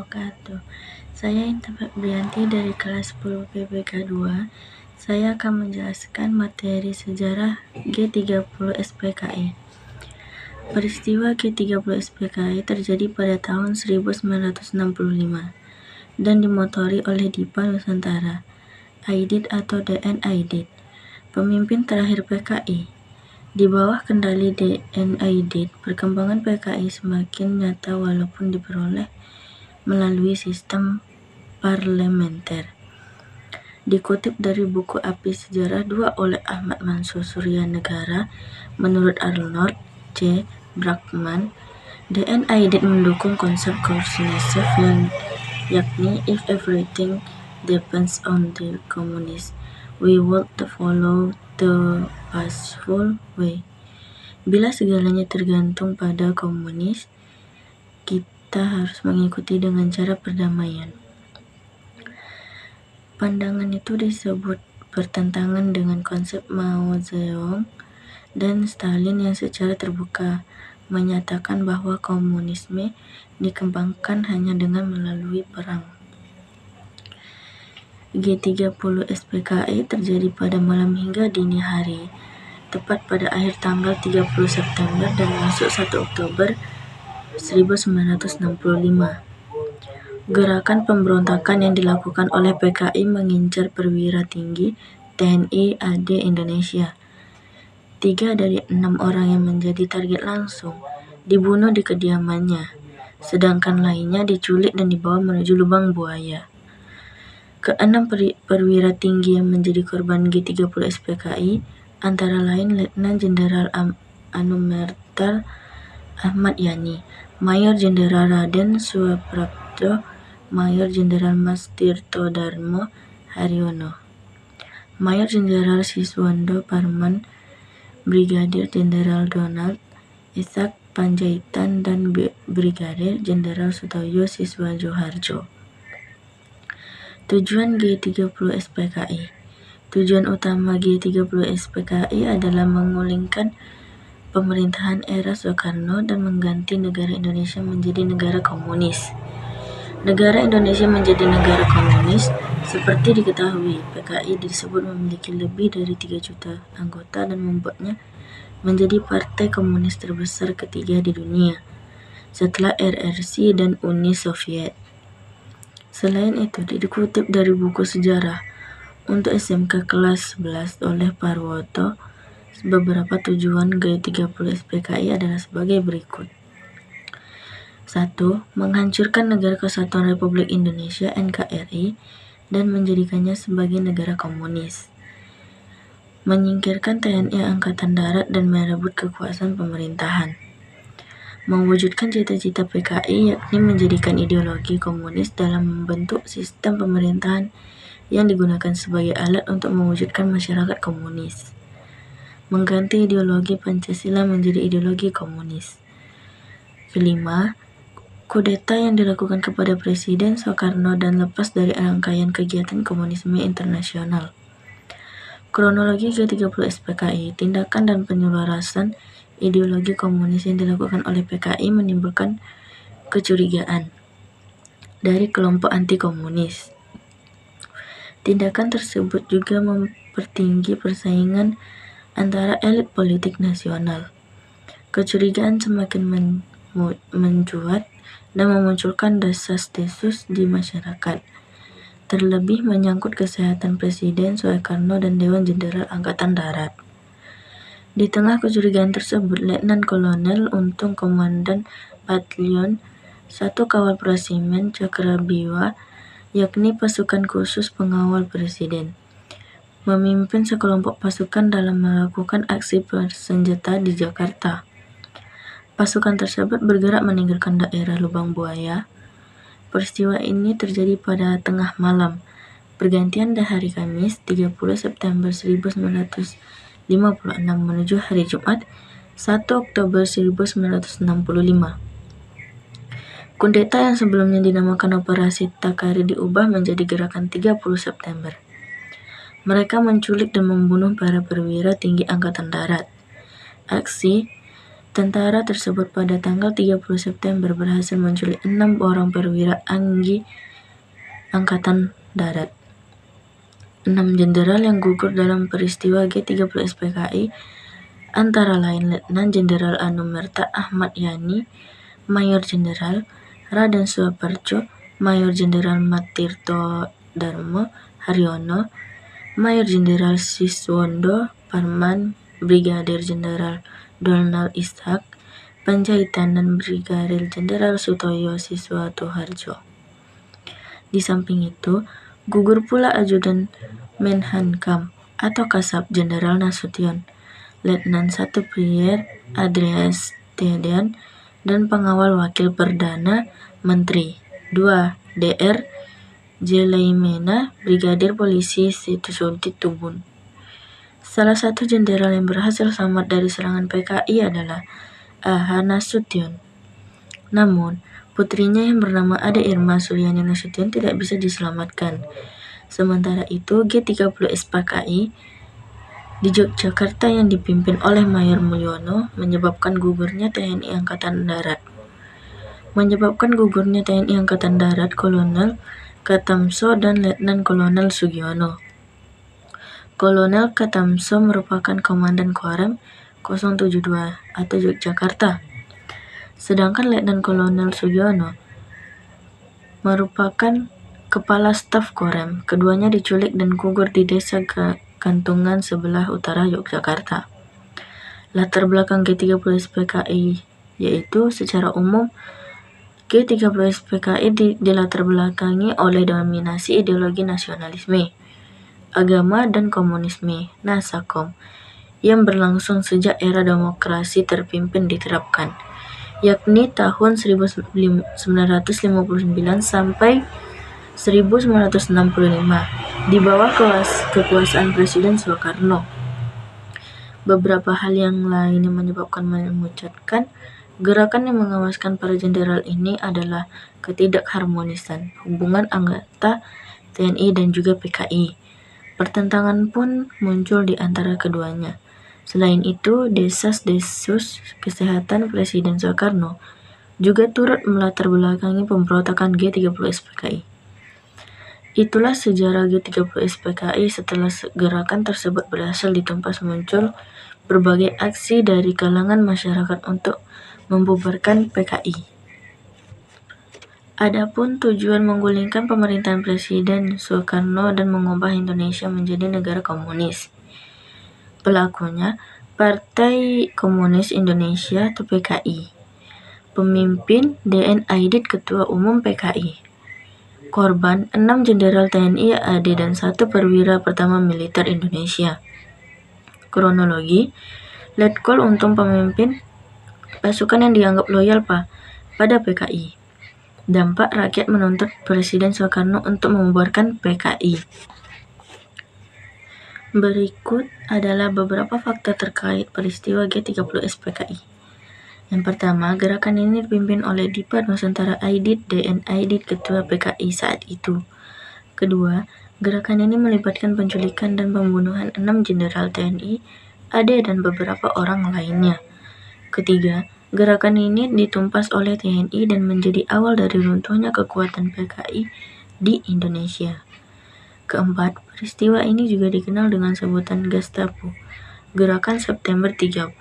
wabarakatuh. Saya Intan Febrianti dari kelas 10 PPK 2. Saya akan menjelaskan materi sejarah G30 SPKI. Peristiwa G30 SPKI terjadi pada tahun 1965 dan dimotori oleh Dipa Nusantara, Aidit atau DN Aidit, pemimpin terakhir PKI. Di bawah kendali DN Aidit, perkembangan PKI semakin nyata walaupun diperoleh melalui sistem parlementer. Dikutip dari buku Api Sejarah 2 oleh Ahmad Mansur Suryanegara, menurut Arnold C. Brackmann, DN Aidit mendukung konsep Korsakoff yakni if everything depends on the communists, we would follow the peaceful way. Bila segalanya tergantung pada komunis, kita harus mengikuti dengan cara perdamaian. Pandangan itu disebut bertentangan dengan konsep Mao Zedong dan Stalin yang secara terbuka menyatakan bahwa komunisme dikembangkan hanya dengan melalui perang. G30 SPKI terjadi pada malam hingga dini hari, tepat pada akhir tanggal 30 September dan masuk 1 Oktober 1965. Gerakan pemberontakan yang dilakukan oleh PKI mengincar perwira tinggi TNI AD Indonesia. 3 dari 6 orang yang menjadi target langsung dibunuh di kediamannya, sedangkan lainnya diculik dan dibawa menuju lubang buaya. Keenam perwira tinggi yang menjadi korban G30 SPKI antara lain Letnan Jenderal Anumerta Ahmad Yani, Mayor Jenderal Raden Suprapto, Mayor Jenderal Mas Tirtodarmo Haryono, Mayor Jenderal Siswondo Parman, Brigadir Jenderal Donald Ishak Panjaitan, dan Brigadir Jenderal Sutoyo Siswajoharjo. Tujuan G30 SPKI. Tujuan utama G30 SPKI adalah menggulingkan pemerintahan era Soekarno dan mengganti negara Indonesia menjadi negara komunis. Negara Indonesia menjadi negara komunis. Seperti diketahui, PKI disebut memiliki lebih dari 3 juta anggota dan membuatnya menjadi partai komunis terbesar ketiga di dunia, setelah RRC dan Uni Soviet. Selain itu, dikutip dari buku sejarah untuk SMK kelas 11 oleh Parwoto, beberapa tujuan G30 SPKI adalah sebagai berikut. 1. Menghancurkan Negara Kesatuan Republik Indonesia NKRI dan menjadikannya sebagai negara komunis. Menyingkirkan TNI Angkatan Darat dan merebut kekuasaan pemerintahan. Mewujudkan cita-cita PKI yakni menjadikan ideologi komunis dalam membentuk sistem pemerintahan yang digunakan sebagai alat untuk mewujudkan masyarakat komunis. Mengganti ideologi Pancasila menjadi ideologi komunis. Kelima, kudeta yang dilakukan kepada Presiden Soekarno dan lepas dari rangkaian kegiatan komunisme internasional. Kronologi G30 SPKI, tindakan dan penyelarasan ideologi komunis yang dilakukan oleh PKI menimbulkan kecurigaan dari kelompok anti-komunis. Tindakan tersebut juga mempertinggi persaingan antara elit politik nasional. Kecurigaan semakin mencuat dan memunculkan desas-desus di masyarakat, terlebih menyangkut kesehatan Presiden Soekarno dan Dewan Jenderal Angkatan Darat. Di tengah kecurigaan tersebut, Letnan Kolonel Untung, Komandan Batalion 1 Kawal Presimen Cakrabiwa, yakni pasukan khusus pengawal Presiden, memimpin sekelompok pasukan dalam melakukan aksi bersenjata di Jakarta. Pasukan tersebut bergerak meninggalkan daerah Lubang Buaya. Peristiwa ini terjadi pada tengah malam, pergantian dari hari Kamis 30 September 1956 menuju hari Jumat 1 Oktober 1965. Kudeta yang sebelumnya dinamakan Operasi Takari diubah menjadi Gerakan 30 September. Mereka menculik dan membunuh para perwira tinggi Angkatan Darat. Aksi Tentara tersebut pada tanggal 30 September berhasil menculik 6 orang perwira Angkatan Darat. 6 jenderal yang gugur dalam peristiwa G30 SPKI antara lain Letnan Jenderal Anumerta Ahmad Yani, Mayor Jenderal Raden Suaparjo, Mayor Jenderal Matirto Darmo Haryono, Mayor Jenderal Siswondo Parman, Brigadir Jenderal Donald Ishak Panjaitan, dan Brigadir Jenderal Sutoyo Siswatoharjo. Di samping itu, gugur pula Ajudan Menhankam atau Kasab Jenderal Nasution, Letnan 1 Priyer Andreas Tedean, dan pengawal wakil Perdana Menteri 2 Dr. Jelaimena, Brigadir Polisi Situsunti Tubun. Salah satu jenderal yang berhasil selamat dari serangan PKI adalah A.H. Nasution. Namun, putrinya yang bernama Ade Irma Suryani Nasution tidak bisa diselamatkan. Sementara itu, G30 SPKI di Yogyakarta yang dipimpin oleh Mayor Mulyono menyebabkan gugurnya TNI Angkatan Darat. Kolonel Katamso dan Letnan Kolonel Sugiono. Kolonel Katamso merupakan Komandan Korem 072 atau Yogyakarta. Sedangkan Letnan Kolonel Sugiono merupakan Kepala Staf Korem. Keduanya diculik dan gugur di desa Kantungan sebelah utara Yogyakarta. Latar belakang G30 SPKI yaitu secara umum G30 SPKI dilatar belakangi oleh dominasi ideologi nasionalisme, agama, dan komunisme (Nasakom) yang berlangsung sejak era demokrasi terpimpin diterapkan, yakni tahun 1959 sampai 1965 di bawah kekuasaan Presiden Soekarno. Beberapa hal yang lain yang menyebabkan memuncratkan gerakan yang mengawaskan para jenderal ini adalah ketidakharmonisan hubungan anggota TNI dan juga PKI. Pertentangan pun muncul di antara keduanya. Selain itu, desas-desus kesehatan Presiden Soekarno juga turut melatar belakangi pemberontakan G30 SPKI. Itulah sejarah G30 SPKI. Setelah gerakan tersebut berhasil ditumpas, muncul berbagai aksi dari kalangan masyarakat untuk membubarkan PKI. Adapun tujuan menggulingkan pemerintahan Presiden Soekarno dan mengubah Indonesia menjadi negara komunis. Pelakunya Partai Komunis Indonesia atau PKI. Pemimpin D.N. Aidit, Ketua Umum PKI. Korban 6 Jenderal TNI AD dan 1 Perwira Pertama Militer Indonesia. Kronologi, Letkol Untung pemimpin pasukan yang dianggap loyal pada PKI. Dampak rakyat menuntut Presiden Soekarno untuk membubarkan PKI. Berikut adalah beberapa fakta terkait peristiwa G30 SPKI. Yang pertama, gerakan ini dipimpin oleh Dipa Nusantara Aidit D.N. Aidit, Ketua PKI saat itu. Kedua, gerakan ini melibatkan penculikan dan pembunuhan 6 Jenderal TNI AD dan beberapa orang lainnya. Ketiga, gerakan ini ditumpas oleh TNI dan menjadi awal dari runtuhnya kekuatan PKI di Indonesia. Keempat, peristiwa ini juga dikenal dengan sebutan Gestapo, Gerakan September 30,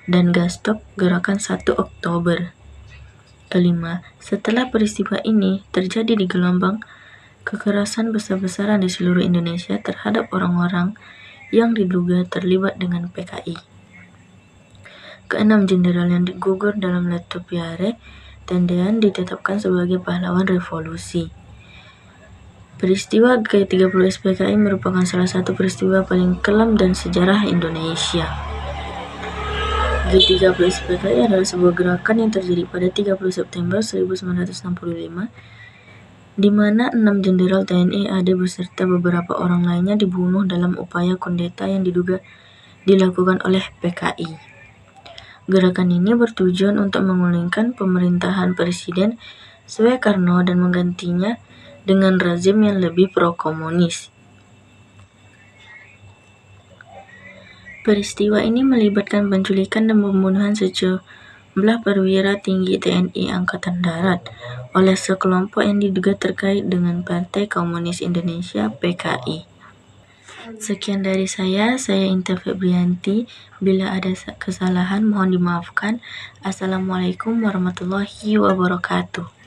dan Gastok, Gerakan 1 Oktober. Kelima, setelah peristiwa ini terjadi di gelombang kekerasan besar-besaran di seluruh Indonesia terhadap orang-orang yang diduga terlibat dengan PKI. Keenam jenderal yang gugur dalam Letopiare Tendean ditetapkan sebagai pahlawan revolusi. Peristiwa G30 SPKI merupakan salah satu peristiwa paling kelam dan sejarah Indonesia. G30 SPKI adalah sebuah gerakan yang terjadi pada 30 September 1965, di mana 6 Jenderal TNI AD beserta beberapa orang lainnya dibunuh dalam upaya kudeta yang diduga dilakukan oleh PKI. Gerakan ini bertujuan untuk menggulingkan pemerintahan Presiden Soekarno dan menggantinya dengan rezim yang lebih pro-komunis. Peristiwa ini melibatkan penculikan dan pembunuhan sejumlah perwira tinggi TNI Angkatan Darat oleh sekelompok yang diduga terkait dengan Partai Komunis Indonesia (PKI). Sekian dari saya Inta Febrianti. Bila ada kesalahan mohon dimaafkan. Assalamualaikum warahmatullahi wabarakatuh.